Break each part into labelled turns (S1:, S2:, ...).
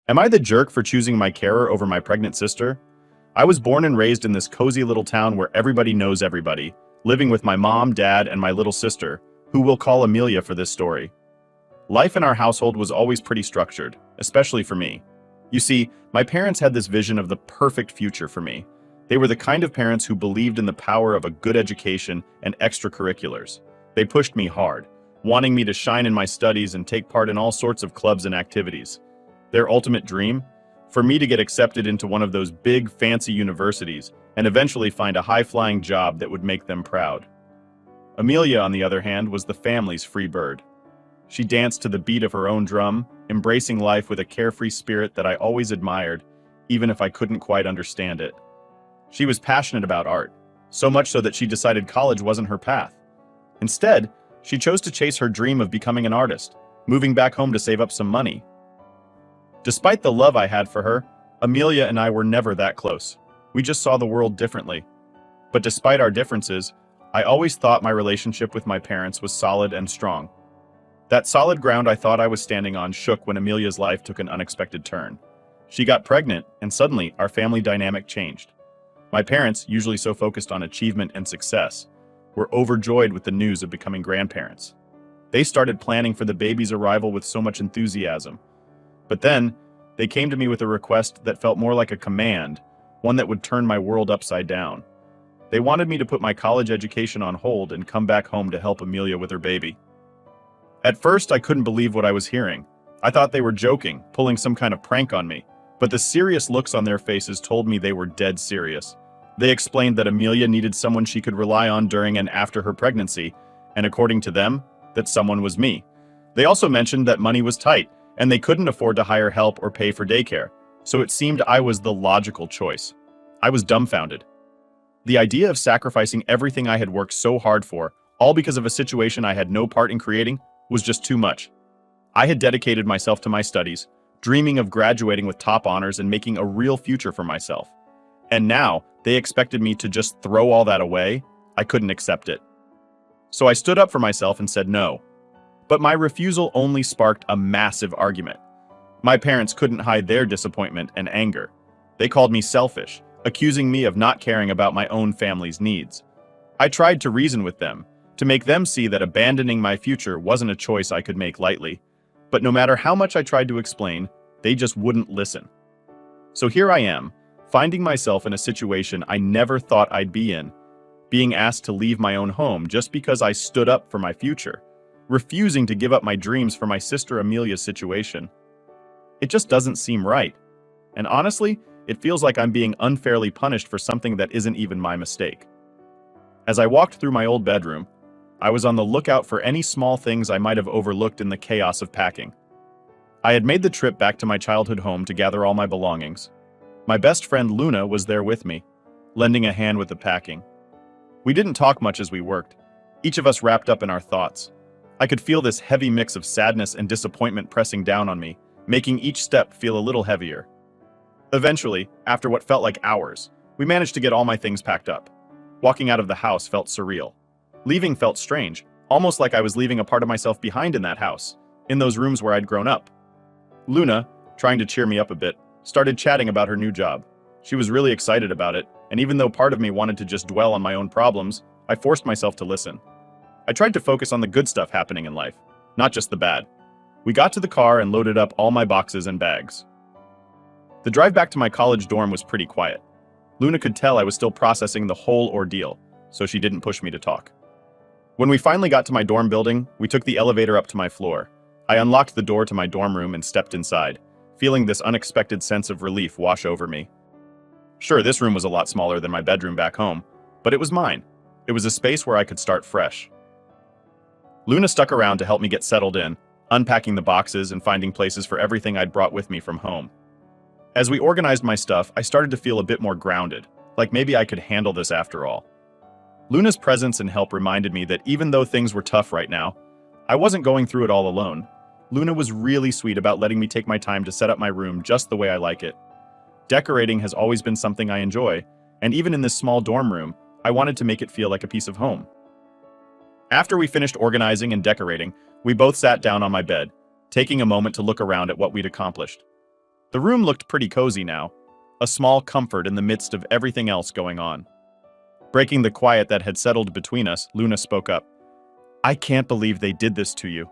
S1: Am I the jerk for choosing my carer over my pregnant sister? I was born and raised in this cozy little town where everybody knows everybody, living with my mom, dad, and my little sister, who we'll call Amelia for this story. Life in our household was always pretty structured, especially for me. You see, my parents had this vision of the perfect future for me. They were the kind of parents who believed in the power of a good education and extracurriculars. They pushed me hard, wanting me to shine in my studies and take part in all sorts of clubs and activities. Their ultimate dream? For me to get accepted into one of those big, fancy universities and eventually find a high-flying job that would make them proud. Amelia, on the other hand, was the family's free bird. She danced to the beat of her own drum, embracing life with a carefree spirit that I always admired, even if I couldn't quite understand it. She was passionate about art, so much so that she decided college wasn't her path. Instead, she chose to chase her dream of becoming an artist, moving back home to save up some money. Despite the love I had for her, Amelia and I were never that close. We just saw the world differently. But despite our differences, I always thought my relationship with my parents was solid and strong. That solid ground I thought I was standing on shook when Amelia's life took an unexpected turn. She got pregnant, and suddenly our family dynamic changed. My parents, usually so focused on achievement and success, were overjoyed with the news of becoming grandparents. They started planning for the baby's arrival with so much enthusiasm. But then, they came to me with a request that felt more like a command, one that would turn my world upside down. They wanted me to put my college education on hold and come back home to help Amelia with her baby. At first, I couldn't believe what I was hearing. I thought they were joking, pulling some kind of prank on me. But the serious looks on their faces told me they were dead serious. They explained that Amelia needed someone she could rely on during and after her pregnancy, and according to them, that someone was me. They also mentioned that money was tight, and they couldn't afford to hire help or pay for daycare, so it seemed I was the logical choice. I was dumbfounded. The idea of sacrificing everything I had worked so hard for, all because of a situation I had no part in creating, was just too much. I had dedicated myself to my studies, dreaming of graduating with top honors and making a real future for myself. And now, they expected me to just throw all that away? I couldn't accept it. So I stood up for myself and said no. But my refusal only sparked a massive argument. My parents couldn't hide their disappointment and anger. They called me selfish, accusing me of not caring about my own family's needs. I tried to reason with them, to make them see that abandoning my future wasn't a choice I could make lightly. But no matter how much I tried to explain, they just wouldn't listen. So here I am, finding myself in a situation I never thought I'd be in, being asked to leave my own home just because I stood up for my future, refusing to give up my dreams for my sister Amelia's situation. It just doesn't seem right. And honestly, it feels like I'm being unfairly punished for something that isn't even my mistake. As I walked through my old bedroom, I was on the lookout for any small things I might have overlooked in the chaos of packing. I had made the trip back to my childhood home to gather all my belongings. My best friend Luna was there with me, lending a hand with the packing. We didn't talk much as we worked, each of us wrapped up in our thoughts. I could feel this heavy mix of sadness and disappointment pressing down on me, making each step feel a little heavier. Eventually, after what felt like hours, we managed to get all my things packed up. Walking out of the house felt surreal. Leaving felt strange, almost like I was leaving a part of myself behind in that house, in those rooms where I'd grown up. Luna, trying to cheer me up a bit, started chatting about her new job. She was really excited about it, and even though part of me wanted to just dwell on my own problems, I forced myself to listen. I tried to focus on the good stuff happening in life, not just the bad. We got to the car and loaded up all my boxes and bags. The drive back to my college dorm was pretty quiet. Luna could tell I was still processing the whole ordeal, so she didn't push me to talk. When we finally got to my dorm building, we took the elevator up to my floor. I unlocked the door to my dorm room and stepped inside, feeling this unexpected sense of relief wash over me. Sure, this room was a lot smaller than my bedroom back home, but it was mine. It was a space where I could start fresh. Luna stuck around to help me get settled in, unpacking the boxes and finding places for everything I'd brought with me from home. As we organized my stuff, I started to feel a bit more grounded, like maybe I could handle this after all. Luna's presence and help reminded me that even though things were tough right now, I wasn't going through it all alone. Luna was really sweet about letting me take my time to set up my room just the way I like it. Decorating has always been something I enjoy, and even in this small dorm room, I wanted to make it feel like a piece of home. After we finished organizing and decorating, we both sat down on my bed, taking a moment to look around at what we'd accomplished. The room looked pretty cozy now, a small comfort in the midst of everything else going on. Breaking the quiet that had settled between us, Luna spoke up. "I can't believe they did this to you."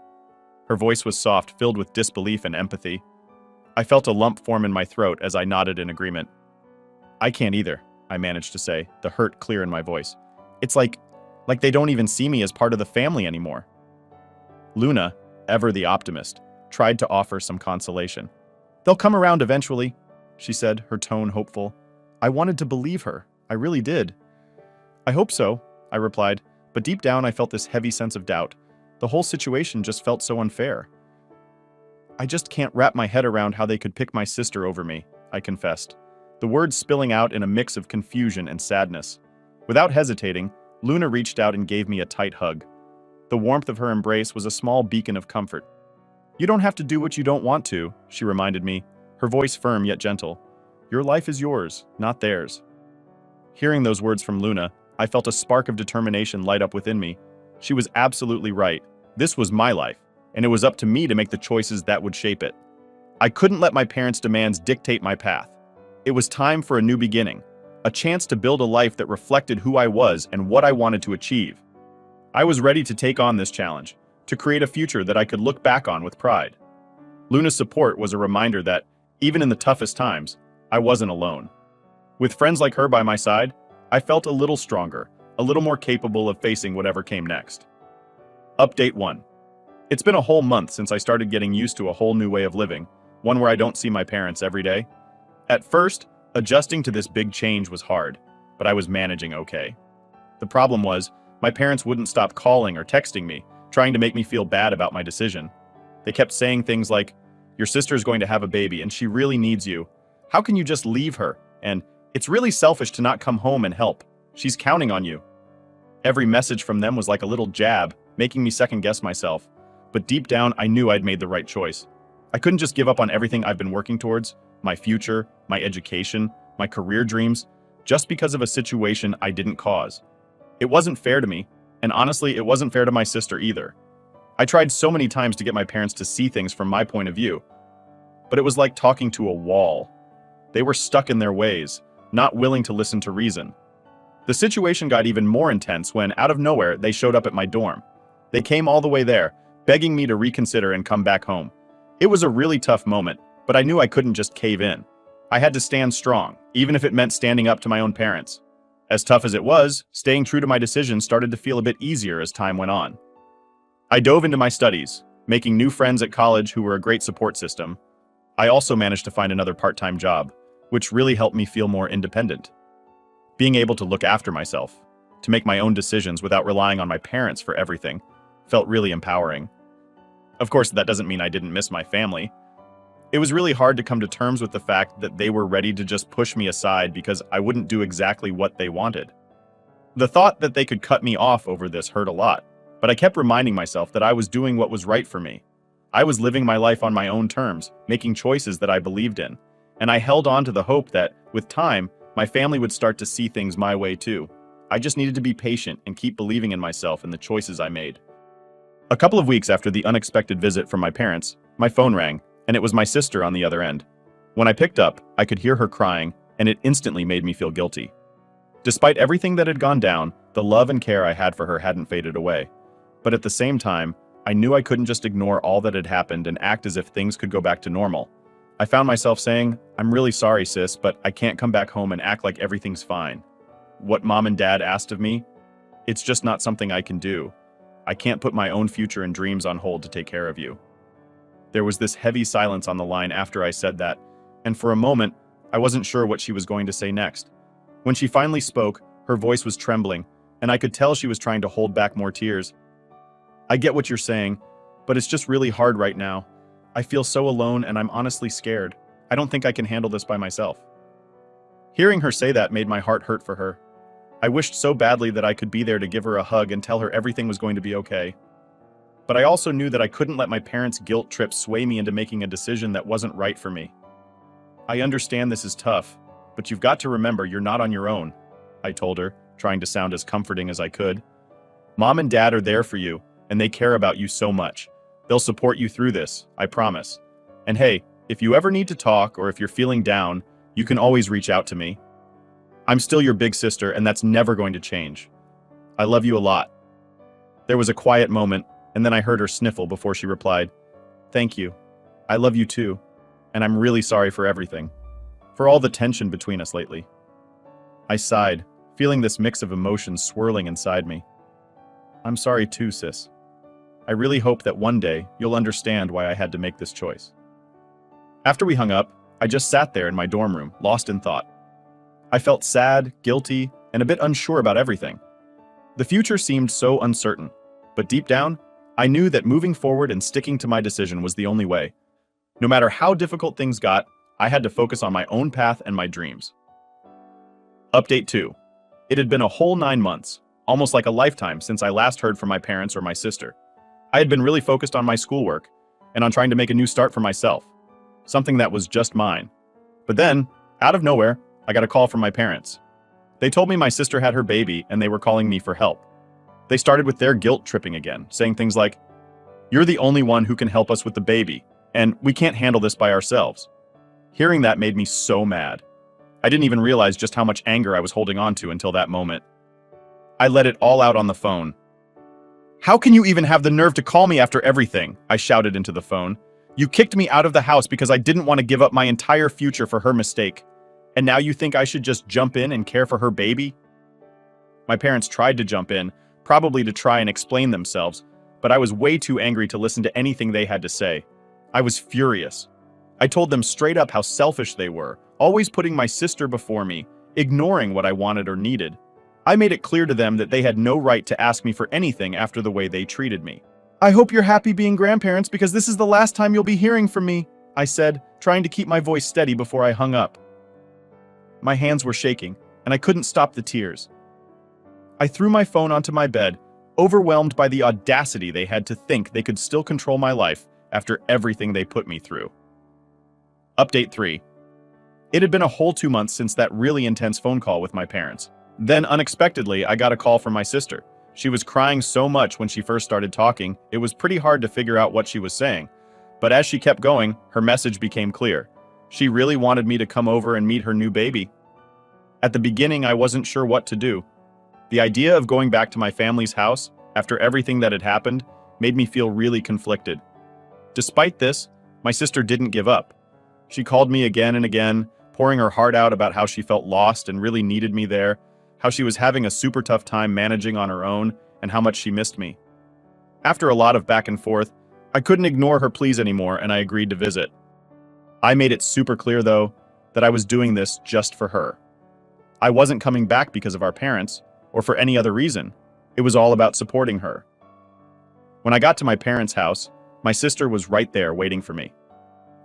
S1: Her voice was soft, filled with disbelief and empathy. I felt a lump form in my throat as I nodded in agreement. "I can't either," I managed to say, the hurt clear in my voice. "It's like they don't even see me as part of the family anymore." Luna, ever the optimist, tried to offer some consolation. "They'll come around eventually," she said, her tone hopeful. I wanted to believe her. I really did. "I hope so," I replied, but deep down I felt this heavy sense of doubt. The whole situation just felt so unfair. "I just can't wrap my head around how they could pick my sister over me," I confessed, the words spilling out in a mix of confusion and sadness. Without hesitating, Luna reached out and gave me a tight hug. The warmth of her embrace was a small beacon of comfort. "You don't have to do what you don't want to," she reminded me, her voice firm yet gentle. "Your life is yours, not theirs." Hearing those words from Luna, I felt a spark of determination light up within me. She was absolutely right. This was my life, and it was up to me to make the choices that would shape it. I couldn't let my parents' demands dictate my path. It was time for a new beginning, a chance to build a life that reflected who I was and what I wanted to achieve. I was ready to take on this challenge, to create a future that I could look back on with pride. Luna's support was a reminder that, even in the toughest times, I wasn't alone. With friends like her by my side, I felt a little stronger, a little more capable of facing whatever came next. Update 1. It's been a whole month since I started getting used to a whole new way of living, one where I don't see my parents every day. At first, adjusting to this big change was hard, but I was managing okay. The problem was, my parents wouldn't stop calling or texting me, trying to make me feel bad about my decision. They kept saying things like, "Your sister's going to have a baby and she really needs you. How can you just leave her?" And, "It's really selfish to not come home and help. She's counting on you." Every message from them was like a little jab, making me second-guess myself. But deep down, I knew I'd made the right choice. I couldn't just give up on everything I've been working towards, my future, my education, my career dreams, just because of a situation I didn't cause. It wasn't fair to me, and honestly, it wasn't fair to my sister either. I tried so many times to get my parents to see things from my point of view, but it was like talking to a wall. They were stuck in their ways, not willing to listen to reason. The situation got even more intense when, out of nowhere, they showed up at my dorm. They came all the way there, begging me to reconsider and come back home. It was a really tough moment, but I knew I couldn't just cave in. I had to stand strong, even if it meant standing up to my own parents. As tough as it was, staying true to my decision started to feel a bit easier as time went on. I dove into my studies, making new friends at college who were a great support system. I also managed to find another part-time job, which really helped me feel more independent. Being able to look after myself, to make my own decisions without relying on my parents for everything, felt really empowering. Of course, that doesn't mean I didn't miss my family. It was really hard to come to terms with the fact that they were ready to just push me aside because I wouldn't do exactly what they wanted. The thought that they could cut me off over this hurt a lot, but I kept reminding myself that I was doing what was right for me. I was living my life on my own terms, making choices that I believed in, and I held on to the hope that, with time, my family would start to see things my way too. I just needed to be patient and keep believing in myself and the choices I made. A couple of weeks after the unexpected visit from my parents, my phone rang, and it was my sister on the other end. When I picked up, I could hear her crying, and it instantly made me feel guilty. Despite everything that had gone down, the love and care I had for her hadn't faded away. But at the same time, I knew I couldn't just ignore all that had happened and act as if things could go back to normal. I found myself saying, "I'm really sorry, sis, but I can't come back home and act like everything's fine. What Mom and Dad asked of me? It's just not something I can do. I can't put my own future and dreams on hold to take care of you." There was this heavy silence on the line after I said that, and for a moment, I wasn't sure what she was going to say next. When she finally spoke, her voice was trembling, and I could tell she was trying to hold back more tears. "I get what you're saying, but it's just really hard right now. I feel so alone and I'm honestly scared. I don't think I can handle this by myself." Hearing her say that made my heart hurt for her. I wished so badly that I could be there to give her a hug and tell her everything was going to be okay. But I also knew that I couldn't let my parents' guilt trip sway me into making a decision that wasn't right for me. "I understand this is tough, but you've got to remember you're not on your own," I told her, trying to sound as comforting as I could. "Mom and Dad are there for you, and they care about you so much. They'll support you through this, I promise. And hey, If you ever need to talk or if you're feeling down, you can always reach out to me. I'm still your big sister, and that's never going to change. I love you a lot." There was a quiet moment, and then I heard her sniffle before she replied, "Thank you. I love you too, and I'm really sorry for everything. For all the tension between us lately." I sighed, feeling this mix of emotions swirling inside me. "I'm sorry too, sis. I really hope that one day you'll understand why I had to make this choice." After we hung up, I just sat there in my dorm room, lost in thought. I felt sad, guilty, and a bit unsure about everything. The future seemed so uncertain, but deep down, I knew that moving forward and sticking to my decision was the only way. No matter how difficult things got, I had to focus on my own path and my dreams. Update 2. It had been a whole 9 months, almost like a lifetime since I last heard from my parents or my sister. I had been really focused on my schoolwork and on trying to make a new start for myself, something that was just mine. But then, out of nowhere, I got a call from my parents. They told me my sister had her baby and they were calling me for help. They started with their guilt tripping again, saying things like, "You're the only one who can help us with the baby, and we can't handle this by ourselves." Hearing that made me so mad. I didn't even realize just how much anger I was holding on to until that moment. I let it all out on the phone. "How can you even have the nerve to call me after everything?" I shouted into the phone. "You kicked me out of the house because I didn't want to give up my entire future for her mistake. And now you think I should just jump in and care for her baby?" My parents tried to jump in, probably to try and explain themselves, but I was way too angry to listen to anything they had to say. I was furious. I told them straight up how selfish they were, always putting my sister before me, ignoring what I wanted or needed. I made it clear to them that they had no right to ask me for anything after the way they treated me. "I hope you're happy being grandparents because this is the last time you'll be hearing from me," I said, trying to keep my voice steady before I hung up. My hands were shaking, and I couldn't stop the tears. I threw my phone onto my bed, overwhelmed by the audacity they had to think they could still control my life after everything they put me through. Update 3. It had been a whole 2 months since that really intense phone call with my parents. Then, unexpectedly, I got a call from my sister. She was crying so much when she first started talking, it was pretty hard to figure out what she was saying. But as she kept going, her message became clear. She really wanted me to come over and meet her new baby. At the beginning, I wasn't sure what to do. The idea of going back to my family's house, after everything that had happened, made me feel really conflicted. Despite this, my sister didn't give up. She called me again and again, pouring her heart out about how she felt lost and really needed me there, how she was having a super tough time managing on her own, and how much she missed me. After a lot of back and forth, I couldn't ignore her pleas anymore and I agreed to visit. I made it super clear, though, that I was doing this just for her. I wasn't coming back because of our parents, or for any other reason. It was all about supporting her. When I got to my parents' house, my sister was right there waiting for me.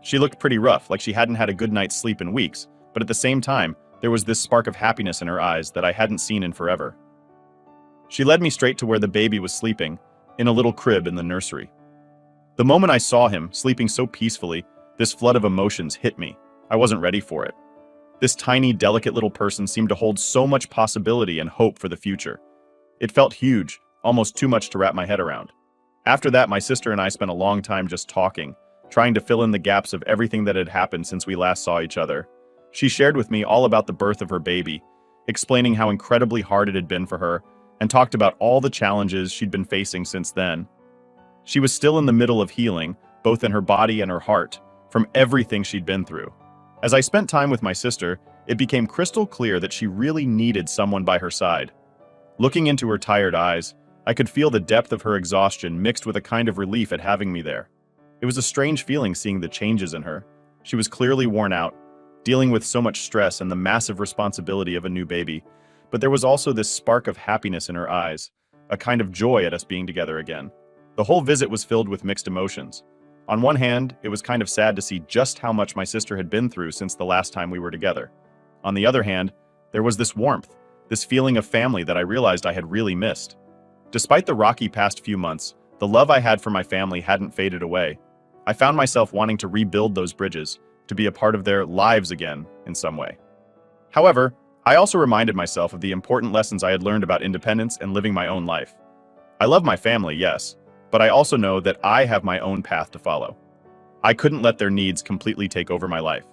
S1: She looked pretty rough, like she hadn't had a good night's sleep in weeks, but at the same time, there was this spark of happiness in her eyes that I hadn't seen in forever. She led me straight to where the baby was sleeping, in a little crib in the nursery. The moment I saw him, sleeping so peacefully, this flood of emotions hit me. I wasn't ready for it. This tiny, delicate little person seemed to hold so much possibility and hope for the future. It felt huge, almost too much to wrap my head around. After that, my sister and I spent a long time just talking, trying to fill in the gaps of everything that had happened since we last saw each other. She shared with me all about the birth of her baby, explaining how incredibly hard it had been for her, and talked about all the challenges she'd been facing since then. She was still in the middle of healing, both in her body and her heart, from everything she'd been through. As I spent time with my sister, it became crystal clear that she really needed someone by her side. Looking into her tired eyes, I could feel the depth of her exhaustion mixed with a kind of relief at having me there. It was a strange feeling seeing the changes in her. She was clearly worn out, dealing with so much stress and the massive responsibility of a new baby, but there was also this spark of happiness in her eyes, a kind of joy at us being together again. The whole visit was filled with mixed emotions. On one hand, it was kind of sad to see just how much my sister had been through since the last time we were together. On the other hand, there was this warmth, this feeling of family that I realized I had really missed. Despite the rocky past few months, the love I had for my family hadn't faded away. I found myself wanting to rebuild those bridges, to be a part of their lives again in some way. However, I also reminded myself of the important lessons I had learned about independence and living my own life. I love my family, yes, but I also know that I have my own path to follow. I couldn't let their needs completely take over my life.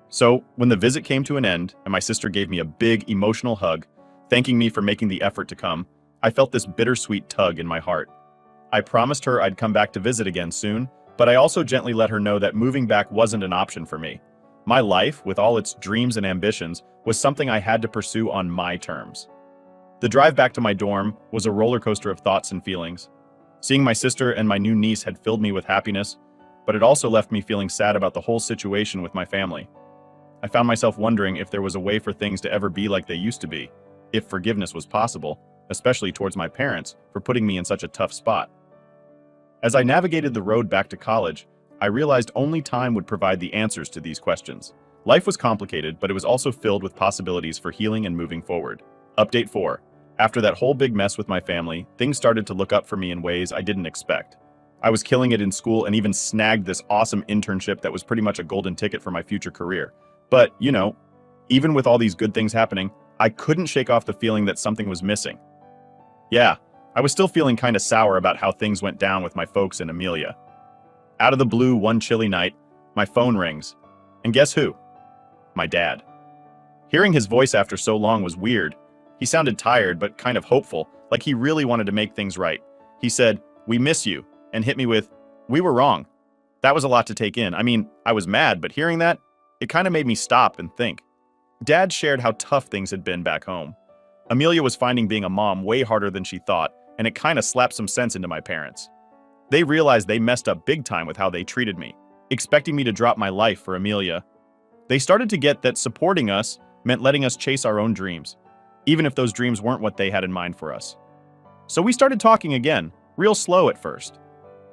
S1: So, when the visit came to an end and my sister gave me a big emotional hug, thanking me for making the effort to come, I felt this bittersweet tug in my heart. I promised her I'd come back to visit again soon, but I also gently let her know that moving back wasn't an option for me. My life, with all its dreams and ambitions, was something I had to pursue on my terms. The drive back to my dorm was a roller coaster of thoughts and feelings. Seeing my sister and my new niece had filled me with happiness, but it also left me feeling sad about the whole situation with my family. I found myself wondering if there was a way for things to ever be like they used to be, if forgiveness was possible, especially towards my parents for putting me in such a tough spot. As I navigated the road back to college, I realized only time would provide the answers to these questions. Life was complicated, but it was also filled with possibilities for healing and moving forward. Update 4. After that whole big mess with my family, things started to look up for me in ways I didn't expect. I was killing it in school and even snagged this awesome internship that was pretty much a golden ticket for my future career. But, even with all these good things happening, I couldn't shake off the feeling that something was missing. Yeah, I was still feeling kind of sour about how things went down with my folks in Amelia. Out of the blue, one chilly night, my phone rings. And guess who? My dad. Hearing his voice after so long was weird. He sounded tired, but kind of hopeful, like he really wanted to make things right. He said, "We miss you," and hit me with, "We were wrong." That was a lot to take in. I mean, I was mad, but hearing that, it kind of made me stop and think. Dad shared how tough things had been back home. Amelia was finding being a mom way harder than she thought, and it kind of slapped some sense into my parents. They realized they messed up big time with how they treated me, expecting me to drop my life for Amelia. They started to get that supporting us meant letting us chase our own dreams, even if those dreams weren't what they had in mind for us. So we started talking again, real slow at first.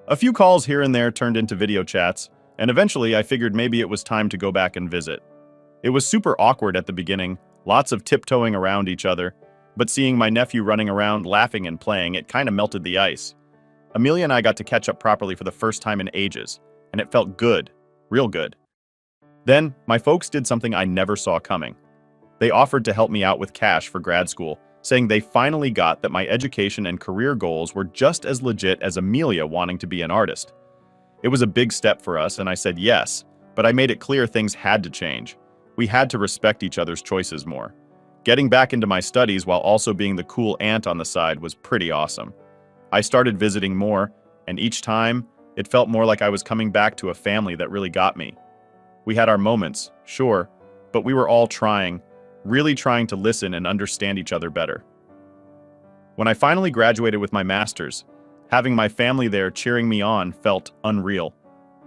S1: A few calls here and there turned into video chats, and eventually I figured maybe it was time to go back and visit. It was super awkward at the beginning, lots of tiptoeing around each other, but seeing my nephew running around laughing and playing, it kind of melted the ice. Amelia and I got to catch up properly for the first time in ages, and it felt good, real good. Then, my folks did something I never saw coming. They offered to help me out with cash for grad school, saying they finally got that my education and career goals were just as legit as Amelia wanting to be an artist. It was a big step for us, and I said yes, but I made it clear things had to change. We had to respect each other's choices more. Getting back into my studies while also being the cool aunt on the side was pretty awesome. I started visiting more, and each time, it felt more like I was coming back to a family that really got me. We had our moments, sure, but we were all trying, really trying to listen and understand each other better. When I finally graduated with my master's, having my family there cheering me on felt unreal.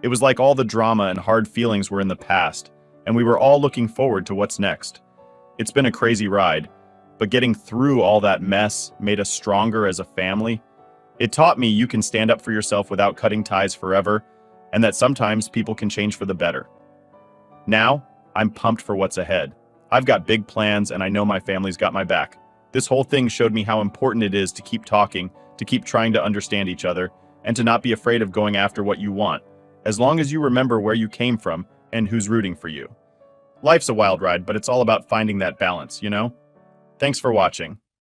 S1: It was like all the drama and hard feelings were in the past, and we were all looking forward to what's next. It's been a crazy ride, but getting through all that mess made us stronger as a family. It taught me you can stand up for yourself without cutting ties forever, and that sometimes people can change for the better. Now, I'm pumped for what's ahead. I've got big plans, and I know my family's got my back. This whole thing showed me how important it is to keep talking, to keep trying to understand each other, and to not be afraid of going after what you want, as long as you remember where you came from and who's rooting for you. Life's a wild ride, but it's all about finding that balance, you know? Thanks for watching.